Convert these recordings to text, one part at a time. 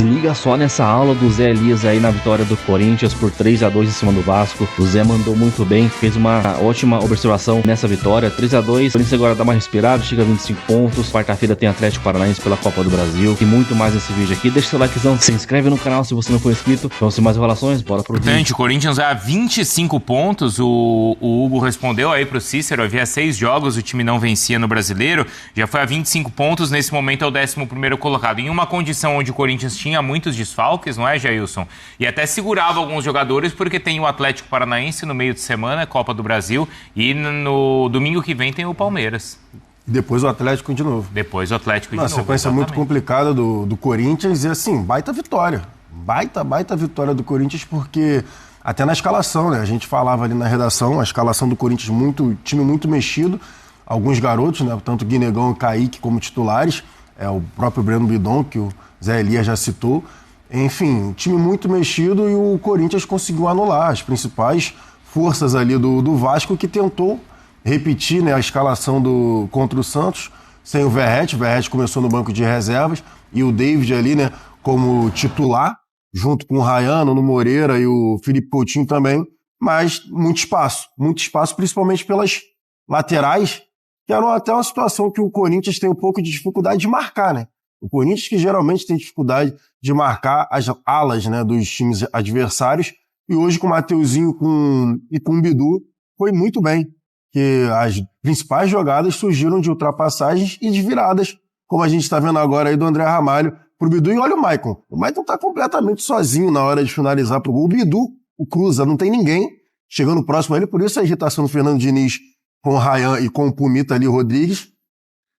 Se liga só nessa aula do Zé Elias aí na vitória do Corinthians por 3-2 em cima do Vasco. O Zé mandou muito bem, fez uma ótima observação nessa vitória. 3-2, o Corinthians agora dá uma respirada, chega a 25 pontos. Quarta-feira tem Atlético Paranaense pela Copa do Brasil. E muito mais nesse vídeo aqui. Deixa seu likezão, se inscreve no canal se você não for inscrito. Vamos ter mais enrolações, bora pro vídeo. O Corinthians vai a 25 pontos. O Hugo respondeu aí pro Cícero, havia 6 jogos, o time não vencia no Brasileiro. Já foi a 25 pontos, nesse momento é o 11º colocado. Em uma condição onde o Corinthians tinha muitos desfalques, não é, Jailson? E até segurava alguns jogadores, porque tem o Atlético Paranaense no meio de semana, Copa do Brasil, e no domingo que vem tem o Palmeiras. Depois o Atlético de novo. Depois o Atlético de novo. Uma sequência muito complicada do Corinthians e, assim, baita vitória. Baita vitória do Corinthians, porque até na escalação, né? A gente falava ali na redação, a escalação do Corinthians, time muito mexido. Alguns garotos, né? Tanto Guinegão e Kaique como titulares. O próprio Breno Bidon, que o Zé Elias já citou. Enfim, time muito mexido e o Corinthians conseguiu anular as principais forças ali do Vasco, que tentou repetir, né, a escalação contra o Santos, sem o Verratti. O Verratti começou no banco de reservas e o David ali, né, como titular, junto com o Rayano, o Moreira e o Felipe Coutinho também, mas muito espaço, principalmente pelas laterais, que era até uma situação que o Corinthians tem um pouco de dificuldade de marcar, né? O Corinthians que geralmente tem dificuldade de marcar as alas, né, dos times adversários, e hoje com o Mateuzinho e com o Bidu foi muito bem, que as principais jogadas surgiram de ultrapassagens e de viradas, como a gente está vendo agora aí do André Ramalho pro Bidu. E olha o Maicon tá completamente sozinho na hora de finalizar pro gol. O Bidu, o cruza, não tem ninguém chegando próximo a ele, por isso a agitação do Fernando Diniz com o Rayan e com o Pumita ali, Rodrigues.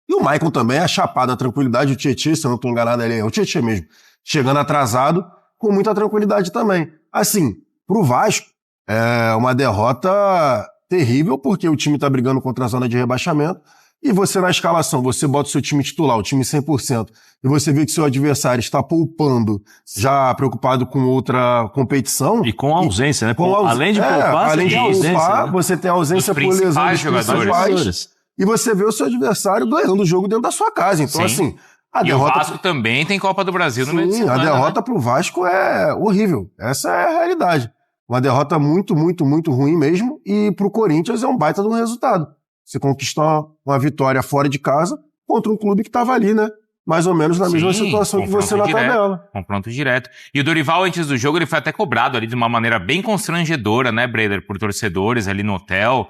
E o Maicon também, a chapada, a tranquilidade, o Tietê, se eu não estou enganado, ele é o Tietê mesmo, chegando atrasado, com muita tranquilidade também. Assim, pro Vasco, é uma derrota terrível, porque o time está brigando contra a zona de rebaixamento, e você na escalação, você bota o seu time titular, o time 100%, e você vê que seu adversário está poupando, já preocupado com outra competição. E com a ausência, né? Além de poupar, né? Você tem a ausência por lesão dos jogadores. E você vê o seu adversário ganhando o jogo dentro da sua casa. Então, assim, a derrota... o Vasco também tem Copa do Brasil no meio de semana. A derrota pro Vasco é horrível. Essa é a realidade. Uma derrota muito ruim mesmo. E pro Corinthians é um baita de um resultado. Você conquistou uma vitória fora de casa contra um clube que estava ali, né? Mais ou menos na mesma situação que você na tabela. Confronto direto. E o Dorival, antes do jogo, ele foi até cobrado ali de uma maneira bem constrangedora, né, Breder? Por torcedores ali no hotel.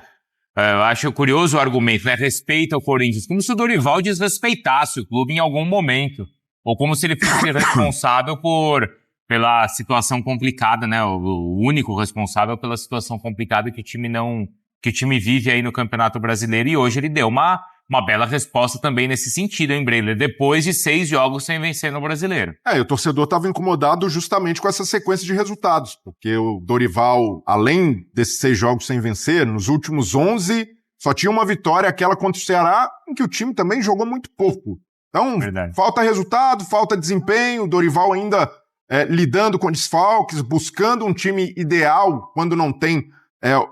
Eu acho curioso o argumento, né? Respeita o Corinthians. Como se o Dorival desrespeitasse o clube em algum momento. Ou como se ele fosse responsável pela situação complicada, né? O único responsável pela situação complicada que o time vive aí no Campeonato Brasileiro. E hoje ele deu uma bela resposta também nesse sentido, hein, Breler? Depois de 6 jogos sem vencer no Brasileiro. E o torcedor estava incomodado justamente com essa sequência de resultados, porque o Dorival, além desses 6 jogos sem vencer, nos últimos 11, só tinha uma vitória, aquela contra o Ceará, em que o time também jogou muito pouco. Então, falta resultado, falta desempenho, o Dorival ainda lidando com desfalques, buscando um time ideal quando não tem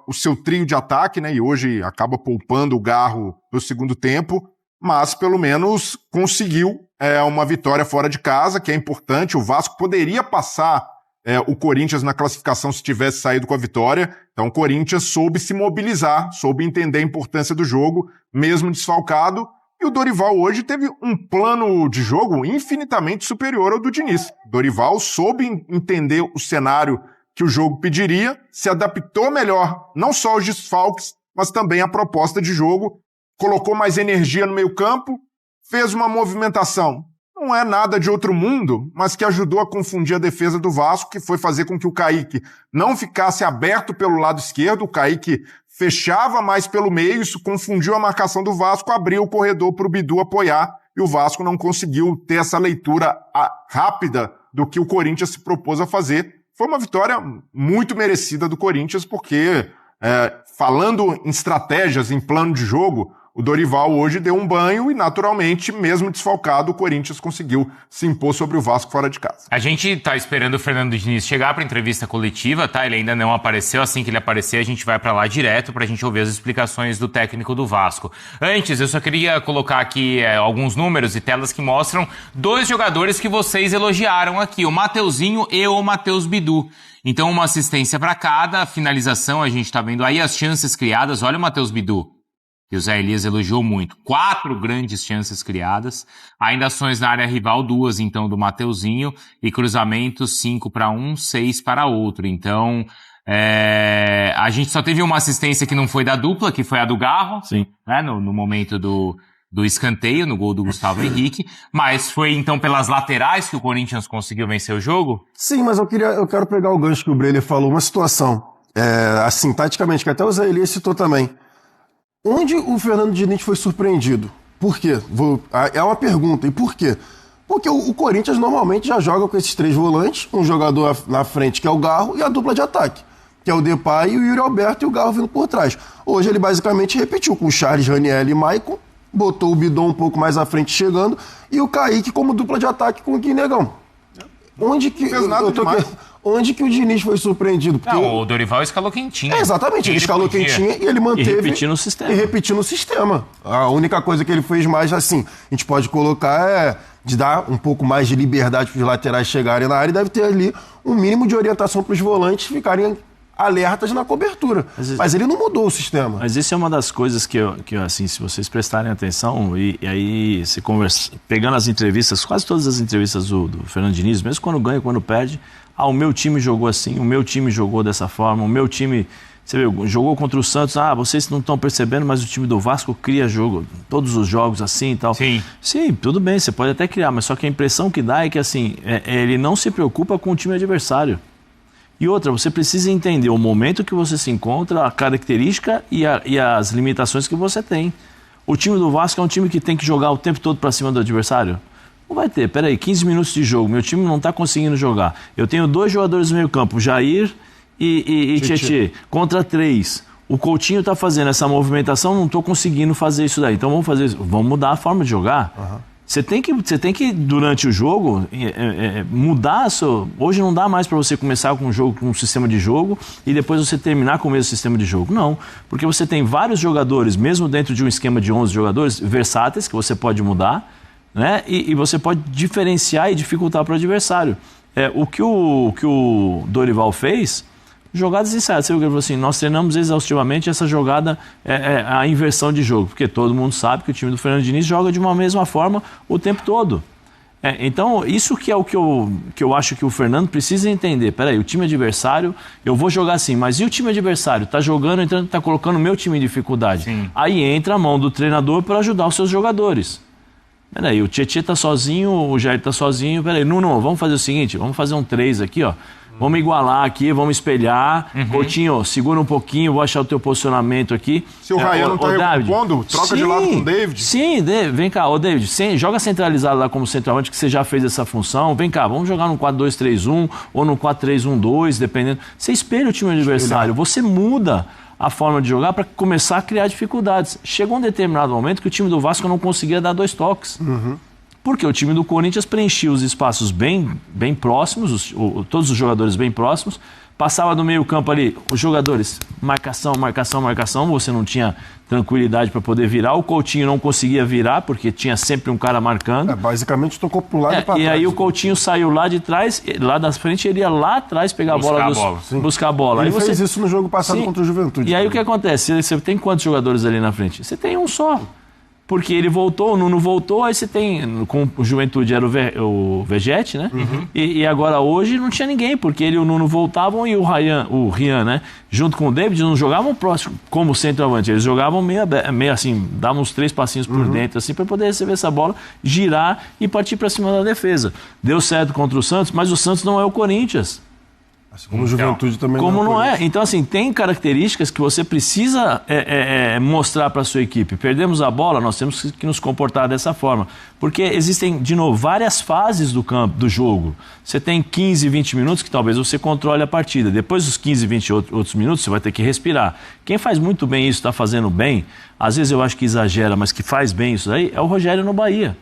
o seu trio de ataque, né? E hoje acaba poupando o Garro no segundo tempo, mas pelo menos conseguiu uma vitória fora de casa, que é importante. O Vasco poderia passar o Corinthians na classificação se tivesse saído com a vitória. Então o Corinthians soube se mobilizar, soube entender a importância do jogo, mesmo desfalcado. E o Dorival hoje teve um plano de jogo infinitamente superior ao do Diniz. O Dorival soube entender o cenário que o jogo pediria, se adaptou melhor, não só aos desfalques, mas também à proposta de jogo, colocou mais energia no meio-campo, fez uma movimentação. Não é nada de outro mundo, mas que ajudou a confundir a defesa do Vasco, que foi fazer com que o Kaique não ficasse aberto pelo lado esquerdo, o Kaique fechava mais pelo meio, isso confundiu a marcação do Vasco, abriu o corredor para o Bidu apoiar, e o Vasco não conseguiu ter essa leitura rápida do que o Corinthians se propôs a fazer. Foi uma vitória muito merecida do Corinthians, porque, falando em estratégias, em plano de jogo, O Dorival hoje deu um banho e, naturalmente, mesmo desfalcado, o Corinthians conseguiu se impor sobre o Vasco fora de casa. A gente tá esperando o Fernando Diniz chegar para entrevista coletiva, tá? Ele ainda não apareceu. Assim que ele aparecer, a gente vai para lá direto pra gente ouvir as explicações do técnico do Vasco. Antes, eu só queria colocar aqui alguns números e telas que mostram 2 jogadores que vocês elogiaram aqui, o Mateuzinho e o Matheus Bidu. Então, uma assistência para cada, finalização, a gente tá vendo aí as chances criadas. Olha o Matheus Bidu. E o Zé Elias elogiou muito. 4 grandes chances criadas. Ainda ações na área rival, 2 então do Mateuzinho. E cruzamentos 5 para um, 6 para outro. Então, a gente só teve uma assistência que não foi da dupla, que foi a do Garro. Sim. Né, no momento do escanteio, no gol do Gustavo Henrique. Mas foi então pelas laterais que o Corinthians conseguiu vencer o jogo? Sim, mas eu quero pegar o gancho que o Breler falou. Uma situação, assim, taticamente, que até o Zé Elias citou também. Onde o Fernando Diniz foi surpreendido? Por quê? É uma pergunta. E por quê? Porque o Corinthians normalmente já joga com esses 3 volantes, um jogador na frente que é o Garro e a dupla de ataque, que é o Depay e o Yuri Alberto e o Garro vindo por trás. Hoje ele basicamente repetiu com o Charles, Raniel e Maicon, botou o Bidon um pouco mais à frente chegando e o Kaique como dupla de ataque com o Guinegão. Onde que... Onde que o Diniz foi surpreendido? Porque não, o Dorival escalou quentinho. Exatamente, ele escalou quentinho e ele manteve... E repetindo o sistema. A única coisa que ele fez mais, assim, a gente pode colocar de dar um pouco mais de liberdade para os laterais chegarem na área e deve ter ali um mínimo de orientação para os volantes ficarem alertas na cobertura. Mas ele não mudou o sistema. Mas isso é uma das coisas que assim, se vocês prestarem atenção e aí se pegando as entrevistas, quase todas as entrevistas do Fernando Diniz, mesmo quando ganha, quando perde, o meu time jogou assim, o meu time jogou dessa forma, o meu time, você viu, jogou contra o Santos, vocês não estão percebendo, mas o time do Vasco cria jogo, todos os jogos assim e tal. Sim, tudo bem, você pode até criar, mas só que a impressão que dá é que assim, ele não se preocupa com o time adversário. E outra, você precisa entender o momento que você se encontra, a característica e as limitações que você tem. O time do Vasco é um time que tem que jogar o tempo todo para cima do adversário? Não vai ter, 15 minutos de jogo, meu time não está conseguindo jogar. Eu tenho 2 jogadores no meio campo, Jair e Tietê, contra 3. O Coutinho está fazendo essa movimentação, não estou conseguindo fazer isso daí. Então vamos mudar a forma de jogar. Você tem que, durante o jogo, mudar a sua... Hoje não dá mais para você começar com um sistema de jogo e depois você terminar com o mesmo sistema de jogo. Não, porque você tem vários jogadores, mesmo dentro de um esquema de 11 jogadores, versáteis, que você pode mudar, né? E você pode diferenciar e dificultar para o adversário. O que o Dorival fez... Jogadas ensaiadas, você viu que ele falou assim, nós treinamos exaustivamente essa jogada, a inversão de jogo, porque todo mundo sabe que o time do Fernando Diniz joga de uma mesma forma o tempo todo. Então, isso que é o que eu acho que o Fernando precisa entender. Peraí, o time adversário, eu vou jogar assim, mas e o time adversário? Tá jogando, entrando, tá colocando o meu time em dificuldade. Sim. Aí entra a mão do treinador para ajudar os seus jogadores. Peraí, o Tietê tá sozinho, o Jair tá sozinho, peraí, não, vamos fazer o seguinte, vamos fazer um 3 aqui, ó. Vamos igualar aqui, vamos espelhar. Coutinho, segura um pouquinho, vou achar o teu posicionamento aqui. Se o Ryan não tá recompondo, troca de lado com o David. Sim, vem cá, David, joga centralizado lá como centroavante, que você já fez essa função. Vem cá, vamos jogar no 4-2-3-1 ou no 4-3-1-2, dependendo. Você espelha o time adversário, você muda a forma de jogar para começar a criar dificuldades. Chegou um determinado momento que o time do Vasco não conseguia dar 2 toques. Porque o time do Corinthians preenchia os espaços bem próximos, todos os jogadores bem próximos, passava no meio campo ali, os jogadores, marcação, você não tinha tranquilidade para poder virar, o Coutinho não conseguia virar, porque tinha sempre um cara marcando. Basicamente tocou pro lado e para trás. E aí o Coutinho saiu lá de trás, lá da frente, ele ia lá atrás pegar buscar a bola. Ele fez isso no jogo passado contra o Juventude. E aí o que acontece? Você tem quantos jogadores ali na frente? Você tem um só. Porque ele voltou, o Nuno voltou, aí você tem, com o Juventude era o Vegete, né? E agora hoje não tinha ninguém, porque ele e o Nuno voltavam e o Rian, né? Junto com o David, não jogavam próximo como centroavante, eles jogavam meio assim, davam uns 3 passinhos por dentro, assim, para poder receber essa bola, girar e partir para cima da defesa. Deu certo contra o Santos, mas o Santos não é o Corinthians. Assim como o Juventude também Como não é. é? Então, assim, tem características que você precisa mostrar para a sua equipe. Perdemos a bola, nós temos que nos comportar dessa forma. Porque existem, de novo, várias fases do campo, do jogo. Você tem 15, 20 minutos que talvez você controle a partida. Depois dos 15, 20 outros minutos, você vai ter que respirar. Quem faz muito bem isso, está fazendo bem, às vezes eu acho que exagera, mas que faz bem isso aí, é o Rogério no Bahia.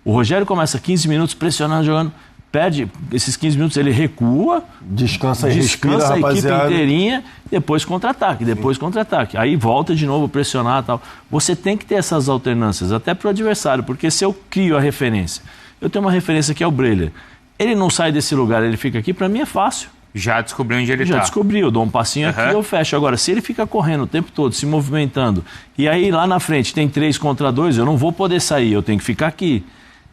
O Rogério começa 15 minutos pressionando, jogando... Perde esses 15 minutos, ele recua, descansa respira, a equipe rapaziada. inteirinha, depois contra-ataque, aí volta de novo, pressionar e tal. Você tem que ter essas alternâncias, até para o adversário, porque se eu crio a referência, eu tenho uma referência que é o Breler, ele não sai desse lugar, ele fica aqui, para mim é fácil. Já descobriu onde ele tá. Já descobri, eu dou um passinho aqui e eu fecho. Agora, se ele fica correndo o tempo todo, se movimentando, e aí lá na frente tem 3 contra 2, eu não vou poder sair, eu tenho que ficar aqui.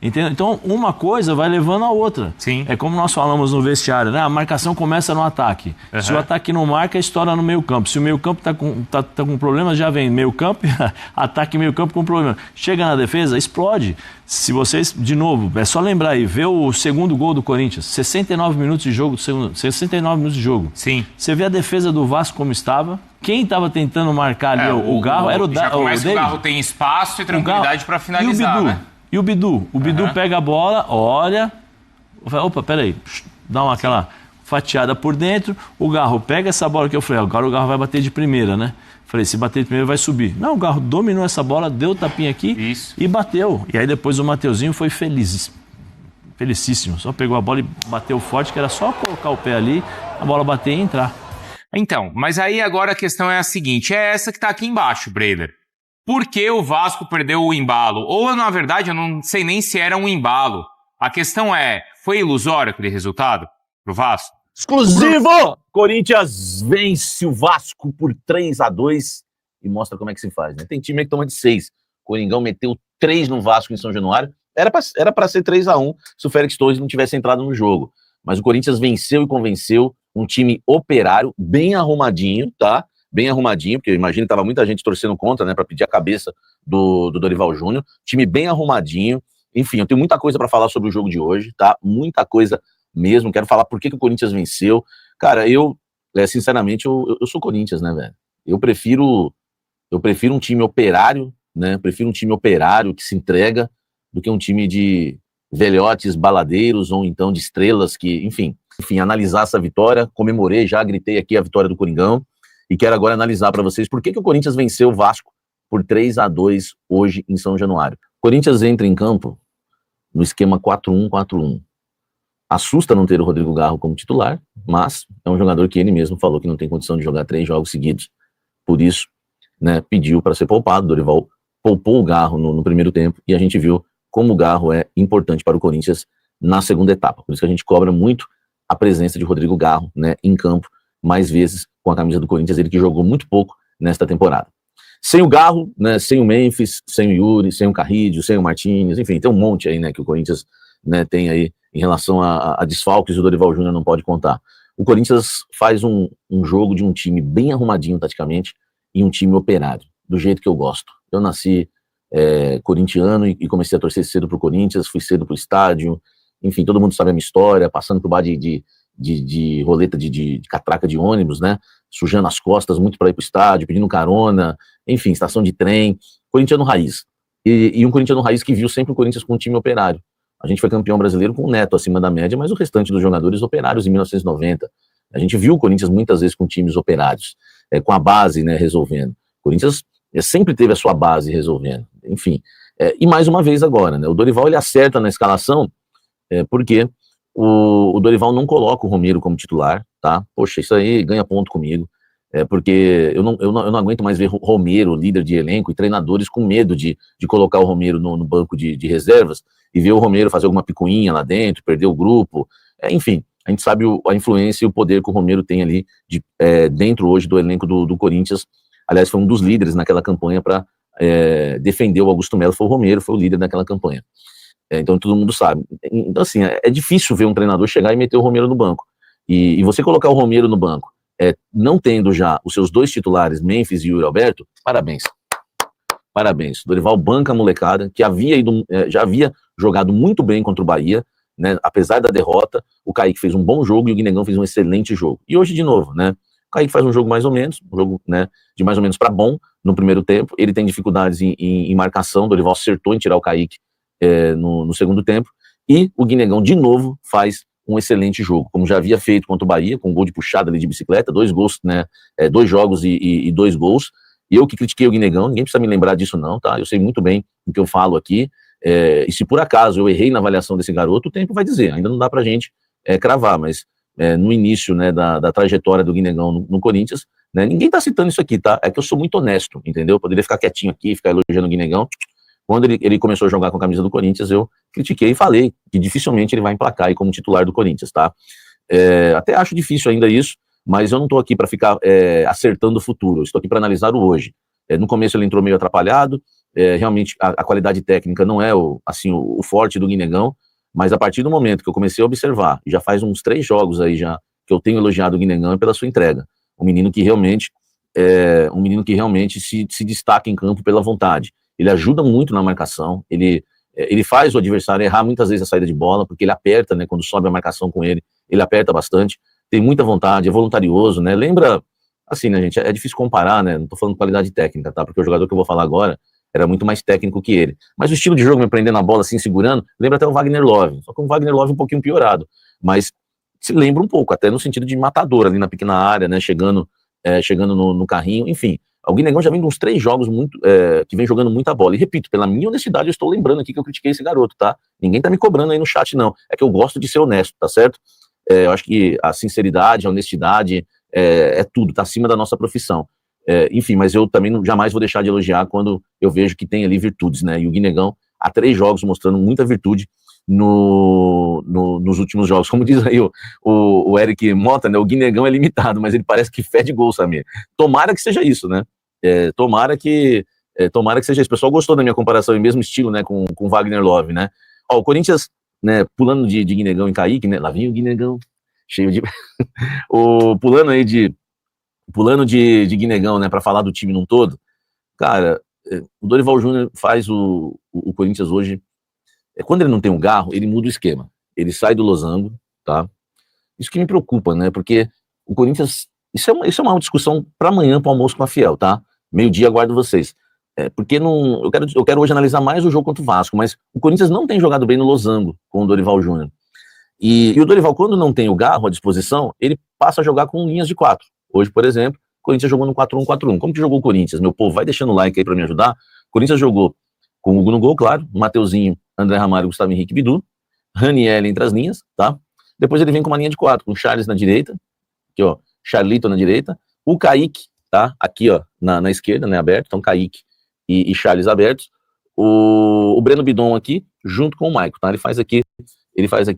Entendeu? Então, uma coisa vai levando a outra. Sim. É como nós falamos no vestiário, né? A marcação começa no ataque. Se o ataque não marca, estoura no meio campo. Se o meio campo tá com problema, já vem meio campo, ataque meio campo com problema. Chega na defesa, explode. Se vocês, de novo, é só lembrar aí, ver o segundo gol do Corinthians, 69 minutos de jogo, 69 minutos de jogo. Sim. Você vê a defesa do Vasco como estava. Quem estava tentando marcar ali o Garro era o Já começa o o Garro tem espaço e tranquilidade para finalizar, né? E o Bidu? O Bidu pega a bola, olha... Opa, peraí. Dá aquela fatiada por dentro. O Garro pega essa bola que eu falei, agora o Garro vai bater de primeira, né? Falei, se bater de primeira vai subir. Não, o Garro dominou essa bola, deu o tapinha aqui e bateu. E aí depois o Mateuzinho foi felicíssimo. Só pegou a bola e bateu forte, que era só colocar o pé ali, a bola bater e entrar. Então, mas aí agora a questão é a seguinte, é essa que tá aqui embaixo, Breler. Por que o Vasco perdeu o embalo? Ou, na verdade, eu não sei nem se era um embalo. A questão é, foi ilusório aquele resultado pro Vasco? Exclusivo! Corinthians vence o Vasco por 3-2 e mostra como é que se faz, né? Tem time aí que toma de 6. Coringão meteu 3 no Vasco em São Januário. Era pra ser 3-1 se o Félix Torres não tivesse entrado no jogo. Mas o Corinthians venceu e convenceu um time operário, bem arrumadinho, tá? Bem arrumadinho, porque eu imagino que tava muita gente torcendo contra, né, para pedir a cabeça do Dorival Júnior. Time bem arrumadinho. Enfim, eu tenho muita coisa para falar sobre o jogo de hoje, tá? Muita coisa mesmo. Quero falar por que o Corinthians venceu. Cara, sinceramente, eu sou Corinthians, né, velho? Eu prefiro um time operário, né? Prefiro um time operário que se entrega do que um time de velhotes baladeiros ou então de estrelas que, enfim, analisar essa vitória. Comemorei, já gritei aqui a vitória do Coringão. E quero agora analisar para vocês por que o Corinthians venceu o Vasco por 3-2 hoje em São Januário. O Corinthians entra em campo no esquema 4-1-4-1. Assusta não ter o Rodrigo Garro como titular, mas é um jogador que ele mesmo falou que não tem condição de jogar 3 jogos seguidos. Por isso, né, pediu para ser poupado. Dorival poupou o Garro no primeiro tempo e a gente viu como o Garro é importante para o Corinthians na segunda etapa. Por isso que a gente cobra muito a presença de Rodrigo Garro, né, em campo, mais vezes com a camisa do Corinthians, ele que jogou muito pouco nesta temporada. Sem o Garro, né, sem o Memphis, sem o Yuri, sem o Carrídio, sem o Martínez, enfim, tem um monte aí, né, que o Corinthians, né, tem aí em relação a desfalques, o Dorival Júnior não pode contar. O Corinthians faz um jogo de um time bem arrumadinho taticamente e um time operário, do jeito que eu gosto. Eu nasci corintiano e comecei a torcer cedo pro Corinthians, fui cedo pro estádio, enfim, todo mundo sabe a minha história, passando por bar de roleta de catraca de ônibus, né, sujando as costas muito para ir pro estádio, pedindo carona, enfim, estação de trem, corintiano raiz. E um corintiano raiz que viu sempre o Corinthians com um time operário. A gente foi campeão brasileiro com o Neto acima da média, mas o restante dos jogadores operários em 1990. A gente viu o Corinthians muitas vezes com times operários, com a base, né, resolvendo. O Corinthians sempre teve a sua base resolvendo, enfim. E mais uma vez agora, né, o Dorival ele acerta na escalação, porque o Dorival não coloca o Romero como titular, tá? Poxa, isso aí ganha ponto comigo, porque eu não aguento mais ver Romero, líder de elenco, e treinadores com medo de colocar o Romero no banco de reservas e ver o Romero fazer alguma picuinha lá dentro, perder o grupo, enfim, a gente sabe a influência e o poder que o Romero tem ali dentro hoje do elenco do Corinthians. Aliás, foi um dos líderes naquela campanha para defender o Augusto Melo, foi o Romero, foi o líder daquela campanha. Então todo mundo sabe. Então assim, é difícil ver um treinador chegar e meter o Romero no banco. E você colocar o Romero no banco, não tendo já os seus 2 titulares, Memphis e Yuri Alberto, parabéns. Parabéns. Dorival banca a molecada, que já havia jogado muito bem contra o Bahia, né? Apesar da derrota, o Kaique fez um bom jogo e o Guinegão fez um excelente jogo. E hoje, de novo, né? O Kaique faz um jogo mais ou menos, um jogo, né, de mais ou menos para bom no primeiro tempo. Ele tem dificuldades em marcação, o Dorival acertou em tirar o Kaique no segundo tempo. E o Guinegão, de novo, faz um excelente jogo, como já havia feito contra o Bahia, com um gol de puxada ali de bicicleta, 2 gols, né? 2 jogos e 2 gols. E eu que critiquei o Guinegão, ninguém precisa me lembrar disso não, tá? Eu sei muito bem o que eu falo aqui. E se por acaso eu errei na avaliação desse garoto, o tempo vai dizer. Ainda não dá pra gente cravar, mas no início, né, da trajetória do Guinegão no Corinthians, né, ninguém tá citando isso aqui, tá? É que eu sou muito honesto, entendeu? Eu poderia ficar quietinho aqui, ficar elogiando o Guinegão. Quando ele começou a jogar com a camisa do Corinthians, eu critiquei e falei que dificilmente ele vai emplacar aí como titular do Corinthians, tá? Até acho difícil ainda isso, mas eu não tô aqui para ficar acertando o futuro, eu estou aqui para analisar o hoje. No começo ele entrou meio atrapalhado, realmente a qualidade técnica não é o forte do Guinegão, mas a partir do momento que eu comecei a observar, já faz uns 3 jogos aí já, que eu tenho elogiado o Guinegão pela sua entrega. Um menino que realmente se destaca em campo pela vontade. Ele ajuda muito na marcação, ele faz o adversário errar muitas vezes a saída de bola, porque ele aperta, né, quando sobe a marcação com ele aperta bastante, tem muita vontade, é voluntarioso, né, lembra, assim, né, gente, é difícil comparar, né, não tô falando qualidade técnica, tá, porque o jogador que eu vou falar agora era muito mais técnico que ele, mas o estilo de jogo, me prendendo a bola assim, segurando, lembra até o Wagner Love, só que o Wagner Love um pouquinho piorado, mas se lembra um pouco, até no sentido de matador ali na pequena área, né, chegando no carrinho, enfim. O Guinegão já vem de uns 3 jogos que vem jogando muita bola. E repito, pela minha honestidade, eu estou lembrando aqui que eu critiquei esse garoto, tá? Ninguém tá me cobrando aí no chat, não. É que eu gosto de ser honesto, tá certo? Eu acho que a sinceridade, a honestidade é tudo, tá acima da nossa profissão. Enfim, mas eu também jamais vou deixar de elogiar quando eu vejo que tem ali virtudes, né? E o Guinegão, há 3 jogos mostrando muita virtude nos últimos jogos. Como diz aí o Eric Mota, né? O Guinegão é limitado, mas ele parece que fede gol, Samir. Tomara que seja isso, né? Tomara que seja isso. O pessoal gostou da minha comparação, em mesmo estilo, né, com Wagner Love, né? Ó, o Corinthians, né, pulando de Guinegão e Kaique, né? Lá vinha o Guinegão, cheio de... pulando de Guinegão, né, para falar do time num todo. Cara, o Dorival Júnior faz o Corinthians hoje... quando ele não tem um garro, ele muda o esquema. Ele sai do losango, tá? Isso que me preocupa, né? Porque o Corinthians... Isso é uma discussão para amanhã, para o almoço com a Fiel, tá? Meio-dia, aguardo vocês. Porque eu quero hoje analisar mais o jogo contra o Vasco, mas o Corinthians não tem jogado bem no losango com o Dorival Júnior. E o Dorival, quando não tem o garro à disposição, ele passa a jogar com linhas de 4. Hoje, por exemplo, o Corinthians jogou no 4-1-4-1. Como que jogou o Corinthians? Meu povo, vai deixando o like aí para me ajudar. O Corinthians jogou com o Hugo no gol, claro, Mateuzinho, André Ramalho, Gustavo Henrique, Bidu, Raniel entre as linhas, tá? Depois ele vem com uma linha de 4, com o Charles na direita, aqui ó, Charlito na direita, o Kaique, tá? Aqui ó, na esquerda, né, aberto, então Kaique e Charles abertos, o Breno Bidon aqui, junto com o Maicon, tá? Ele faz aqui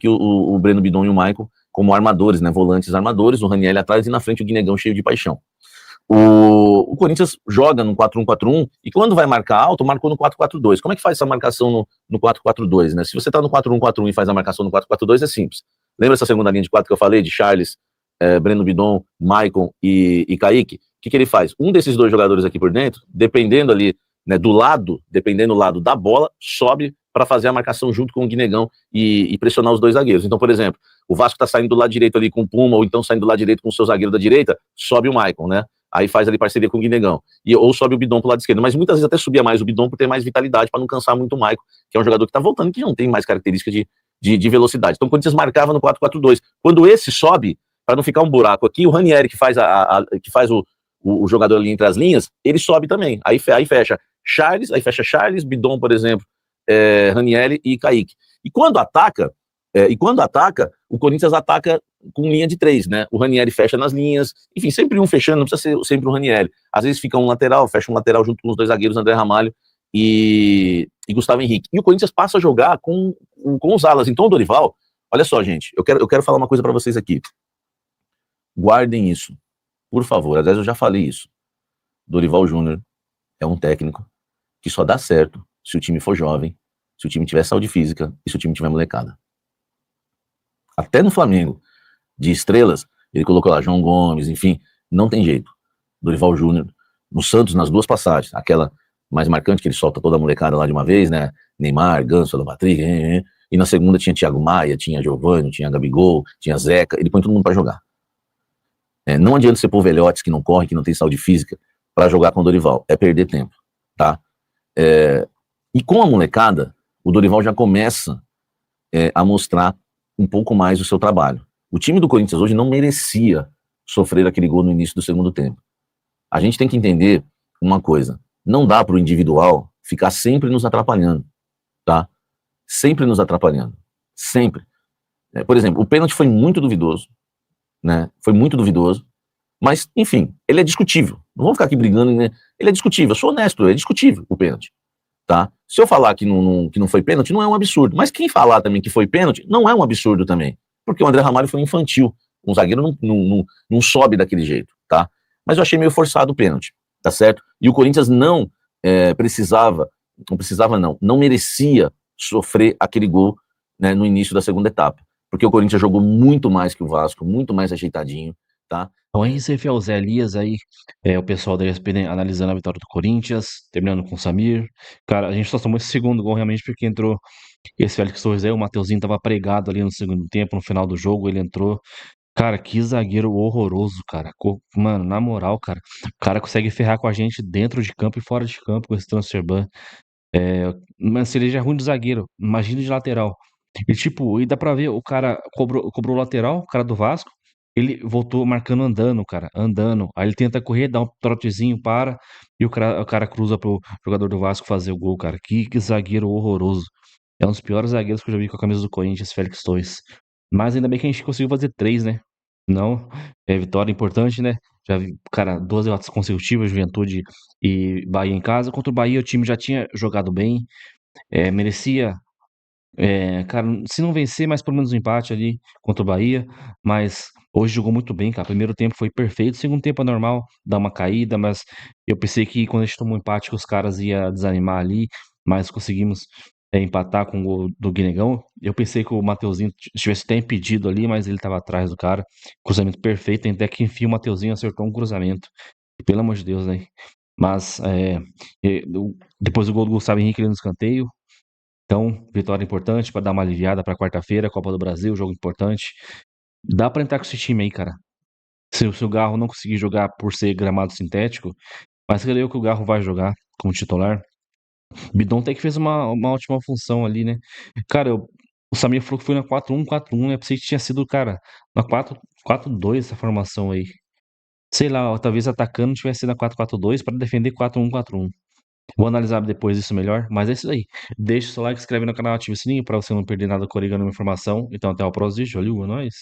o Breno Bidon e o Maicon como armadores, né, volantes armadores, o Raniel atrás e na frente o Guinegão cheio de paixão. O Corinthians joga no 4-1-4-1 e quando vai marcar alto, marcou no 4-4-2. Como é que faz essa marcação no 4-4-2, né? Se você tá no 4-1-4-1 e faz a marcação no 4-4-2, é simples. Lembra essa segunda linha de 4 que eu falei, de Charles, Breno Bidon, Maicon e Kaique? O que ele faz? Um desses 2 jogadores aqui por dentro, dependendo ali, né, dependendo do lado da bola, sobe para fazer a marcação junto com o Guinegão e pressionar os 2 zagueiros. Então, por exemplo, o Vasco tá saindo do lado direito ali com o Puma, ou então saindo do lado direito com o seu zagueiro da direita, sobe o Maicon, né? Aí faz ali parceria com o Guinegão. Ou sobe o Bidon pro lado esquerdo. Mas muitas vezes até subia mais o Bidon por ter mais vitalidade, para não cansar muito o Maicon, que é um jogador que tá voltando, que não tem mais característica de velocidade. Então, quando vocês marcavam no 4-4-2, quando esse sobe, para não ficar um buraco aqui, o Ranieri, que faz o jogador ali entre as linhas, ele sobe também. Aí fecha Charles, Bidon, por exemplo, Ranieri e Kaique. E quando ataca, o Corinthians ataca com linha de 3, né? O Ranieri fecha nas linhas, enfim, sempre um fechando, não precisa ser sempre o Ranieri. Às vezes fica um lateral, fecha um lateral junto com os 2 zagueiros, André Ramalho e Gustavo Henrique. E o Corinthians passa a jogar com os alas. Então o Dorival, olha só, gente, eu quero falar uma coisa para vocês aqui. Guardem isso, por favor. Aliás, eu já falei isso. Dorival Júnior é um técnico que só dá certo se o time for jovem, se o time tiver saúde física e se o time tiver molecada. Até no Flamengo, de estrelas, ele colocou lá João Gomes, enfim, não tem jeito. Dorival Júnior, no Santos, nas 2 passagens, aquela mais marcante que ele solta toda a molecada lá de uma vez, né? Neymar, Ganso, Patrick, E na segunda tinha Thiago Maia, tinha Giovani, tinha Gabigol, tinha Zeca, ele põe todo mundo para jogar. Não adianta você pôr velhotes que não correm, que não tem saúde física, para jogar com o Dorival. É perder tempo, tá? E com a molecada, o Dorival já começa a mostrar um pouco mais o seu trabalho. O time do Corinthians hoje não merecia sofrer aquele gol no início do segundo tempo. A gente tem que entender uma coisa. Não dá para o individual ficar sempre nos atrapalhando, tá? Sempre nos atrapalhando. Sempre. Por exemplo, o pênalti foi muito duvidoso, né? Foi muito duvidoso. Mas, enfim, ele é discutível. Não vamos ficar aqui brigando, né? Ele é discutível. Eu sou honesto, é discutível o pênalti, tá? Se eu falar que não foi pênalti, não é um absurdo. Mas quem falar também que foi pênalti, não é um absurdo também. Porque o André Ramalho foi infantil. Um zagueiro não sobe daquele jeito, tá? Mas eu achei meio forçado o pênalti, tá certo? E o Corinthians não merecia sofrer aquele gol, né, no início da segunda etapa. Porque o Corinthians jogou muito mais que o Vasco, muito mais ajeitadinho, tá? Então, RCF ao Zé Elias aí, o pessoal da ESPN analisando a vitória do Corinthians, terminando com o Samir. Cara, a gente só tomou esse segundo gol realmente porque entrou esse Félix Torres aí, o Mateuzinho tava pregado ali no segundo tempo, no final do jogo ele entrou. Cara, que zagueiro horroroso, cara. Mano, na moral, cara, o cara consegue ferrar com a gente dentro de campo e fora de campo com esse transfer ban. Mas se ele já é ruim de zagueiro, imagina de lateral. E tipo, e dá pra ver, o cara cobrou o lateral, o cara do Vasco, ele voltou marcando andando, cara, andando. Aí ele tenta correr, dá um trotezinho, para, e o cara cruza pro jogador do Vasco fazer o gol, cara. Que zagueiro horroroso. É um dos piores zagueiros que eu já vi com a camisa do Corinthians, Félix Torres. Mas ainda bem que a gente conseguiu fazer 3, né? Não, vitória importante, né? Já vi, cara, 2 derrotas consecutivas, Juventude e Bahia em casa. Contra o Bahia, o time já tinha jogado bem, merecia, cara, se não vencer, mas pelo menos um empate ali contra o Bahia. Mas hoje jogou muito bem, cara. Primeiro tempo foi perfeito, segundo tempo é normal, dá uma caída, mas eu pensei que quando a gente tomou um empate, que os caras iam desanimar ali, mas conseguimos empatar com o gol do Guinegão. Eu pensei que o Mateuzinho tivesse até impedido ali, mas ele tava atrás do cara. Cruzamento perfeito, até que enfim o Mateuzinho acertou um cruzamento. Pelo amor de Deus, né? Mas depois do gol do Gustavo Henrique ali no escanteio. Então, vitória importante para dar uma aliviada para quarta-feira, Copa do Brasil, jogo importante. Dá para entrar com esse time aí, cara. Se o Garro não conseguir jogar por ser gramado sintético, mas creio que o Garro vai jogar como titular. Bidon até que fez uma ótima função ali, né? Cara, o Samir falou que foi na 4-1-4-1, né? Pensei que tinha sido, cara, na 4-4-2 essa formação aí. Sei lá, ó, talvez atacando tivesse sido na 4-4-2 para defender 4-1-4-1. Vou analisar depois isso melhor, mas é isso aí. Deixa o seu like, se inscreve no canal, ativa o sininho para você não perder nada com a informação. Então até o próximo vídeo, valeu, é nóis!